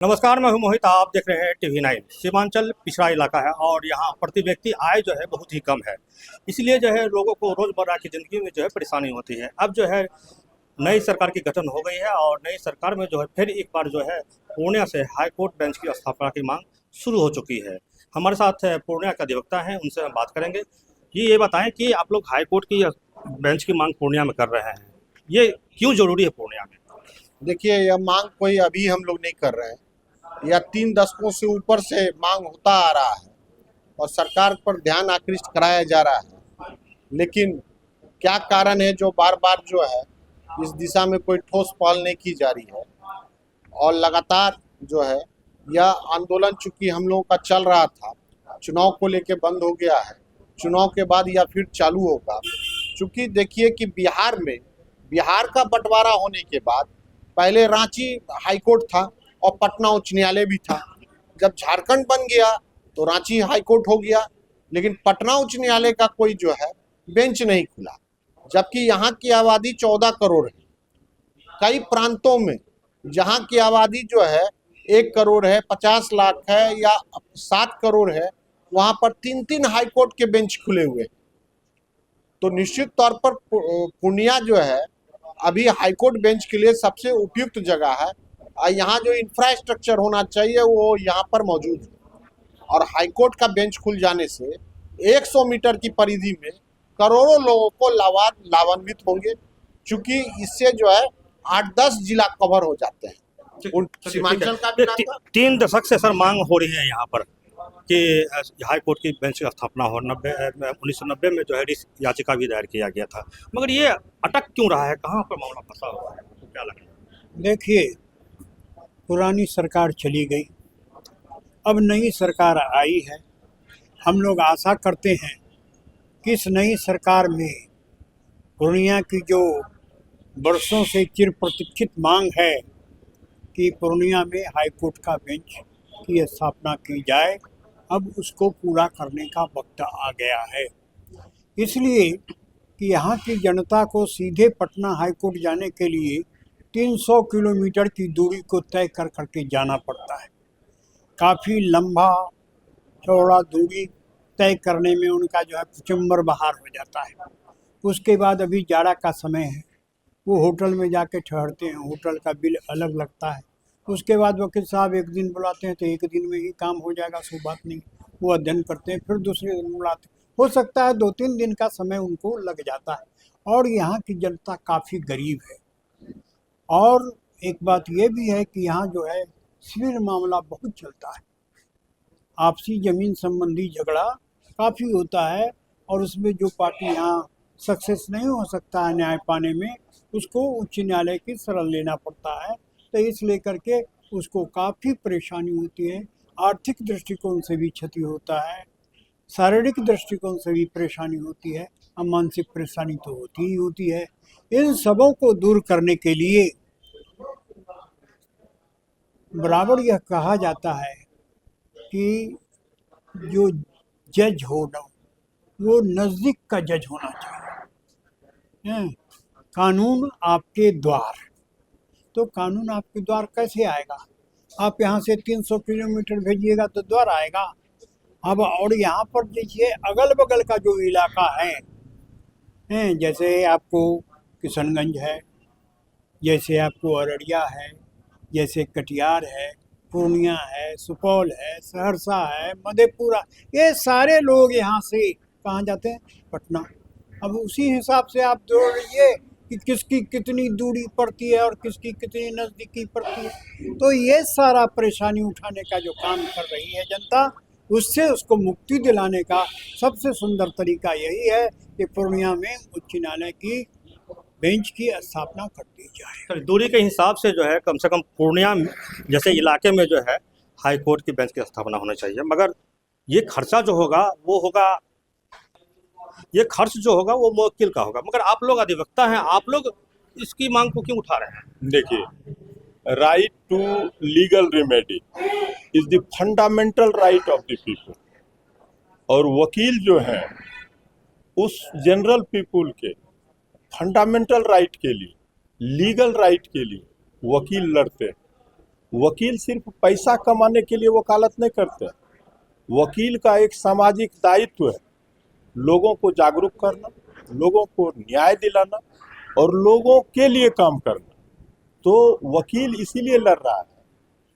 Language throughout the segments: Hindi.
नमस्कार, मैं हूं मोहित। आप देख रहे हैं TV9। सीमांचल पिछड़ा इलाका है और यहाँ प्रति व्यक्ति आय जो है बहुत ही कम है। इसलिए जो है लोगों को रोज़मर्रा की ज़िंदगी में जो है परेशानी होती है। अब जो है नई सरकार की गठन हो गई है और नई सरकार में जो है फिर एक बार जो है पूर्णिया से हाई कोर्ट बेंच की स्थापना की मांग शुरू हो चुकी है। हमारे साथ पूर्णिया के अधिवक्ता हैं, उनसे हम बात करेंगे। ये बताएं कि आप लोग हाई कोर्ट की बेंच की मांग पूर्णिया में कर रहे हैं, ये क्यों ज़रूरी है पूर्णिया में? देखिए, यह मांग कोई अभी हम लोग नहीं कर रहे हैं। यह 3 दशकों से ऊपर से मांग होता आ रहा है और सरकार पर ध्यान आकृष्ट कराया जा रहा है। लेकिन क्या कारण है जो बार बार जो है इस दिशा में कोई ठोस पहल नहीं की जा रही है। और लगातार जो है यह आंदोलन चूंकि हम लोगों का चल रहा था, चुनाव को लेके बंद हो गया है। चुनाव के बाद यह फिर चालू होगा। चूंकि देखिए कि बिहार का बंटवारा होने के बाद पहले रांची हाईकोर्ट था और पटना उच्च न्यायालय भी था। जब झारखंड बन गया तो रांची हाईकोर्ट हो गया, लेकिन पटना उच्च न्यायालय का कोई जो है बेंच नहीं खुला। जबकि यहाँ की आबादी 14 करोड़ है। कई प्रांतों में जहाँ की आबादी जो है 1 करोड़ है, 50 लाख है या 7 करोड़ है, वहाँ पर 3-3 हाईकोर्ट के बेंच खुले हुए। तो निश्चित तौर पर पूर्णिया जो है अभी हाईकोर्ट बेंच के लिए सबसे उपयुक्त जगह है। यहाँ जो इंफ्रास्ट्रक्चर होना चाहिए वो यहाँ पर मौजूद है और हाईकोर्ट का बेंच खुल जाने से 100 मीटर की परिधि में करोड़ों लोगों को लाभान्वित होंगे। चूंकि इससे जो है 8-10 जिला कवर हो जाते हैं। सीमांचल का भी 3 दशक से सर मांग हो रही है यहाँ पर कि हाई कोर्ट की बेंच की स्थापना हो। 1990 में जो है रिट याचिका भी दायर किया गया था, मगर ये अटक क्यों रहा है? कहाँ पर मामला फंसा हुआ है? तो क्या लगता है? देखिए, पुरानी सरकार चली गई, अब नई सरकार आई है। हम लोग आशा करते हैं कि इस नई सरकार में पूर्णिया की जो वर्षों से चिर प्रतीक्षित मांग है कि पूर्णिया में हाईकोर्ट का बेंच की स्थापना की जाए, अब उसको पूरा करने का वक्त आ गया है। इसलिए कि यहाँ की जनता को सीधे पटना हाईकोर्ट जाने के लिए 300 किलोमीटर की दूरी को तय कर करके जाना पड़ता है। काफ़ी लंबा चौड़ा दूरी तय करने में उनका जो है चुचम्बर बाहर हो जाता है। उसके बाद अभी जाड़ा का समय है, वो होटल में जाके ठहरते हैं, होटल का बिल अलग लगता है। उसके बाद वकील साहब एक दिन बुलाते हैं तो एक दिन में ही काम हो जाएगा, सो बात नहीं। वो अध्ययन करते हैं, फिर दूसरे दिन बुलाते हैं, हो सकता है 2-3 दिन का समय उनको लग जाता है। और यहाँ की जनता काफ़ी गरीब है। और एक बात ये भी है कि यहाँ जो है सिविल मामला बहुत चलता है। आपसी ज़मीन संबंधी झगड़ा काफ़ी होता है और उसमें जो पार्टी यहाँ सक्सेस नहीं हो सकता है न्याय पाने में, उसको उच्च न्यायालय की शरण लेना पड़ता है। तो इस लेकर के उसको काफ़ी परेशानी होती है। आर्थिक दृष्टिकोण से भी क्षति होता है, शारीरिक दृष्टिकोण से भी परेशानी होती है, और मानसिक परेशानी तो होती ही होती है। इन सबों को दूर करने के लिए बराबर यह कहा जाता है कि जो जज होना वो नज़दीक का जज होना चाहिए। कानून आपके द्वार, तो कानून आपके द्वार कैसे आएगा? आप यहाँ से 300 किलोमीटर भेजिएगा तो द्वार आएगा। अब और यहाँ पर देखिए अगल बगल का जो इलाका है, जैसे आपको किशनगंज है, जैसे आपको अररिया है, जैसे कटिहार है, पूर्णिया है, सुपौल है, सहरसा है, मधेपुरा, ये सारे लोग यहाँ से कहाँ जाते हैं? पटना। अब उसी हिसाब से आप जोड़ लीजिए कि किसकी कितनी दूरी पड़ती है और किसकी कितनी नज़दीकी पड़ती है। तो ये सारा परेशानी उठाने का जो काम कर रही है जनता, उससे उसको मुक्ति दिलाने का सबसे सुंदर तरीका यही है कि पूर्णिया में उच्च न्यायालय की बेंच की स्थापना कर दी जाए। तो दूरी के हिसाब से जो है कम से कम पूर्णिया जैसे इलाके में जो है हाई कोर्ट की बेंच की स्थापना होना चाहिए, मगर ये खर्चा जो होगा वो होगा, ये खर्च जो होगा वो मुवक्किल का होगा। मगर आप लोग अधिवक्ता हैं, आप लोग इसकी मांग को क्यों उठा रहे हैं? देखिए, right to legal remedy is the fundamental right of the people. और वकील जो है उस जनरल पीपुल के फंडामेंटल राइट के लिए, लीगल राइट के लिए वकील लड़ते हैं। वकील सिर्फ पैसा कमाने के लिए वकालत नहीं करते। वकील का एक सामाजिक दायित्व है लोगों को जागरूक करना, लोगों को न्याय दिलाना और लोगों के लिए काम करना। तो वकील इसीलिए लड़ रहा है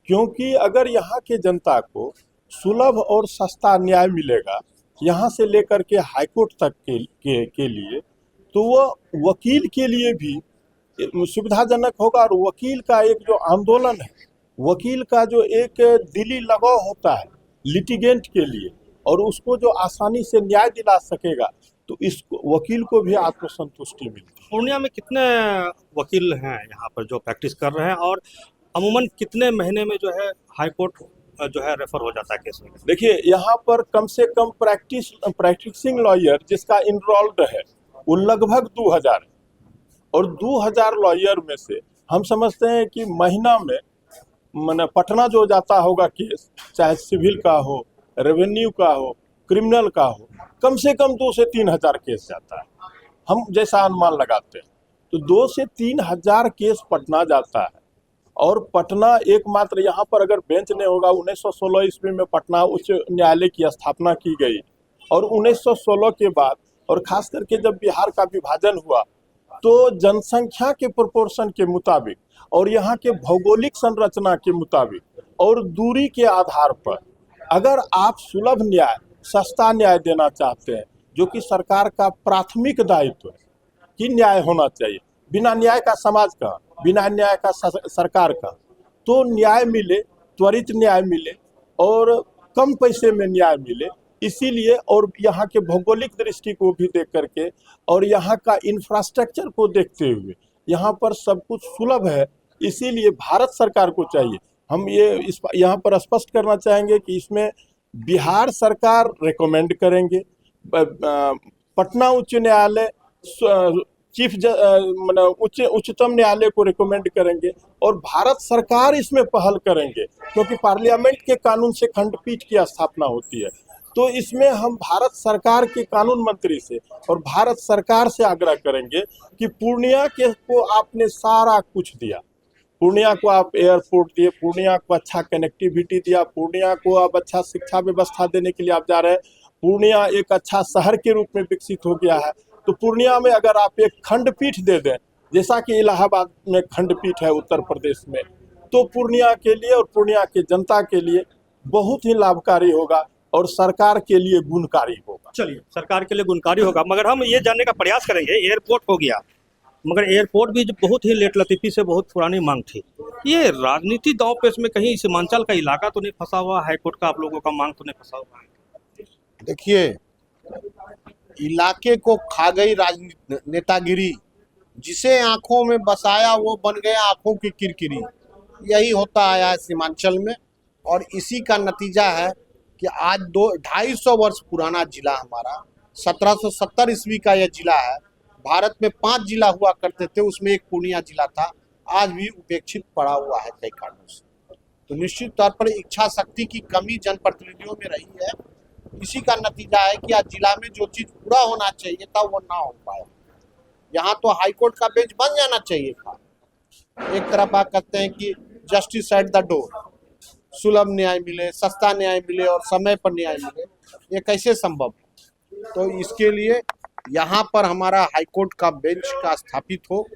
क्योंकि अगर यहाँ के जनता को सुलभ और सस्ता न्याय मिलेगा यहाँ से लेकर के हाईकोर्ट तक के लिए, तो वो वकील के लिए भी सुविधाजनक होगा। और वकील का एक जो आंदोलन है, वकील का जो एक दिली लगाव होता है लिटिगेंट के लिए और उसको जो आसानी से न्याय दिला सकेगा, तो इस वकील को भी आत्मसंतुष्टि मिलती है। पूर्णिया में कितने वकील हैं यहाँ पर जो प्रैक्टिस कर रहे हैं और अमूमन कितने महीने में जो है हाई कोर्ट जो है रेफर हो जाता है केस में? देखिए, यहाँ पर कम से कम प्रैक्टिसिंग लॉयर जिसका इनरोल्ड है वो लगभग 2000 है और 2000 लॉयर में से हम समझते हैं कि महीना में मैंने पटना जो जाता होगा केस, चाहे सिविल का हो, रेवेन्यू का हो, क्रिमिनल का हो, कम से कम 2 से 3 हजार केस जाता है। हम जैसा अनुमान लगाते हैं तो 2 से 3 हजार केस पटना जाता है। और पटना एकमात्र यहाँ पर अगर बेंच नहीं होगा, 1916 ईस्वी में पटना उच्च न्यायालय की स्थापना की गई और 1916 के बाद और खास करके जब बिहार का विभाजन हुआ तो जनसंख्या के प्रोपोर्शन के मुताबिक और यहाँ के भौगोलिक संरचना के मुताबिक और दूरी के आधार पर अगर आप सुलभ न्याय, सस्ता न्याय देना चाहते हैं, जो कि सरकार का प्राथमिक दायित्व है कि न्याय होना चाहिए, बिना न्याय का समाज का, बिना न्याय का सरकार का, तो न्याय मिले, त्वरित न्याय मिले और कम पैसे में न्याय मिले। इसीलिए और यहाँ के भौगोलिक दृष्टि को भी देख करके और यहाँ का इंफ्रास्ट्रक्चर को देखते हुए यहाँ पर सब कुछ सुलभ है। इसीलिए भारत सरकार को चाहिए, हम ये यहाँ पर स्पष्ट करना चाहेंगे कि इसमें बिहार सरकार रेकमेंड करेंगे, पटना उच्च न्यायालय उच्चतम न्यायालय को रिकमेंड करेंगे और भारत सरकार इसमें पहल करेंगे क्योंकि पार्लियामेंट के कानून से खंडपीठ की स्थापना होती है। तो इसमें हम भारत सरकार के कानून मंत्री से और भारत सरकार से आग्रह करेंगे कि पूर्णिया के को आपने सारा कुछ दिया, पूर्णिया को आप एयरपोर्ट दिए, पूर्णिया को अच्छा कनेक्टिविटी दिया, पूर्णिया को आप अच्छा शिक्षा व्यवस्था देने के लिए आप जा रहे हैं, पूर्णिया एक अच्छा शहर के रूप में विकसित हो गया है। तो पूर्णिया में अगर आप एक खंडपीठ दे दें, जैसा कि इलाहाबाद में खंडपीठ है उत्तर प्रदेश में, तो पूर्णिया के लिए और पूर्णिया के जनता के लिए बहुत ही लाभकारी होगा और सरकार के लिए गुणकारी होगा। चलिए, सरकार के लिए गुणकारी होगा, मगर हम ये जानने का प्रयास करेंगे, एयरपोर्ट हो गया, मगर एयरपोर्ट भी बहुत ही लेट लतीफ़ी से बहुत पुरानी मांग थी। ये राजनीति दांव पेच में कहीं सीमांचल का इलाका तो नहीं फंसा हुआ, हाईकोर्ट का आप लोगों का मांग तो नहीं फंसा हुआ है? देखिए, इलाके को खा गई राजनीति, नेतागिरी, जिसे आंखों में बसाया वो बन गया आंखों की किरकिरी। यही होता आया है सीमांचल में और इसी का नतीजा है कि आज 250 वर्ष पुराना जिला हमारा, 1770 ईस्वी का यह जिला है। भारत में 5 जिला हुआ करते थे, उसमें एक पूर्णिया जिला था, आज भी उपेक्षित पड़ा हुआ है कई कारणों से। तो निश्चित तौर पर इच्छा शक्ति की कमी जनप्रतिनिधियों में रही है। इसी का नतीजा है कि आज जिला में जो चीज पूरा होना चाहिए था वो ना हो पाया। यहाँ तो हाईकोर्ट का बेंच बन जाना चाहिए था। एक तरफ आप कहते हैं कि जस्टिस एट द डोर, सुलभ न्याय मिले, सस्ता न्याय मिले और समय पर न्याय मिले, ये कैसे संभव है? तो इसके लिए यहाँ पर हमारा हाईकोर्ट का बेंच का स्थापित हो,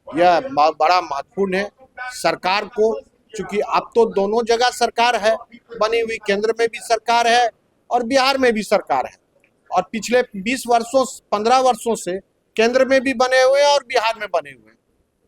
यह बड़ा महत्वपूर्ण है। सरकार को, चूंकि अब तो दोनों जगह सरकार है बनी हुई, केंद्र में भी सरकार है और बिहार में भी सरकार है, और पिछले 20 वर्षों 15 वर्षों से केंद्र में भी बने हुए हैं और बिहार में बने हुए हैं।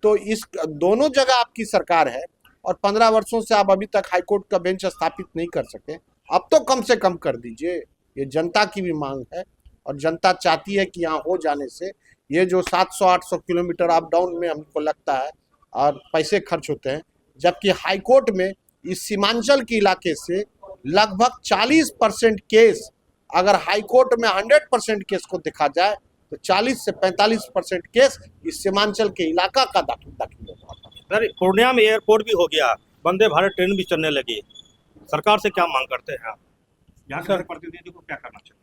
तो इस दोनों जगह आपकी सरकार है और 15 वर्षों से आप अभी तक हाईकोर्ट का बेंच स्थापित नहीं कर सके। अब तो कम से कम कर दीजिए, ये जनता की भी मांग है और जनता चाहती है कि यहाँ हो जाने से ये जो 700-800 किलोमीटर अप डाउन में हमको लगता है और पैसे खर्च होते हैं, जबकि हाईकोर्ट में इस सीमांचल के इलाके से लगभग 40% केस, अगर हाईकोर्ट में 100% केस को देखा जाए तो 40 से 45% केस इस सीमांचल के इलाका का दाखिल होगा। सर, पूर्णिया में एयरपोर्ट भी हो गया, वंदे भारत ट्रेन भी चलने लगी, सरकार से क्या मांग करते हैं आप? यहाँ के प्रतिनिधि को क्या करना चाहिए?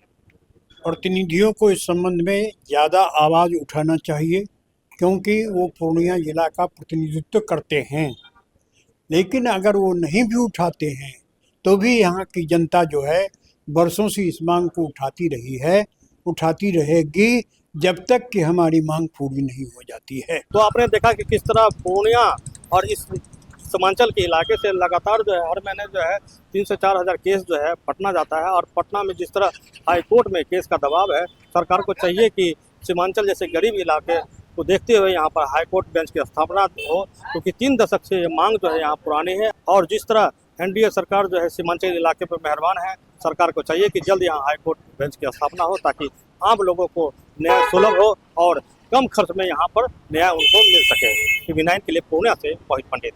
प्रतिनिधियों को इस संबंध में ज़्यादा आवाज़ उठाना चाहिए, क्योंकि वो पूर्णिया जिला का प्रतिनिधित्व करते हैं। लेकिन अगर वो नहीं भी उठाते हैं तो भी यहाँ की जनता जो है बरसों से इस मांग को उठाती रही है, उठाती रहेगी जब तक कि हमारी मांग पूरी नहीं हो जाती है। तो आपने देखा कि किस तरह पूर्णिया और इस सीमांचल के इलाके से लगातार जो है हर महीने जो है 3 से 4 हज़ार केस जो है पटना जाता है, और पटना में जिस तरह हाई कोर्ट में केस का दबाव है, सरकार को चाहिए कि सीमांचल जैसे गरीब इलाके को देखते हुए यहाँ पर हाई कोर्ट बेंच की स्थापना हो, क्योंकि 3 दशक से ये मांग जो है यहाँ पुरानी है। और जिस तरह एनडीए सरकार जो है सीमांचल इलाके पर मेहरबान है, सरकार को चाहिए कि जल्द यहाँ हाई कोर्ट बेंच की स्थापना हो, ताकि आम लोगों को न्याय सुलभ हो और कम खर्च में यहाँ पर न्याय उनको मिल सके। टीवी 9 के लिए पूर्णिया से मोहित पंडित।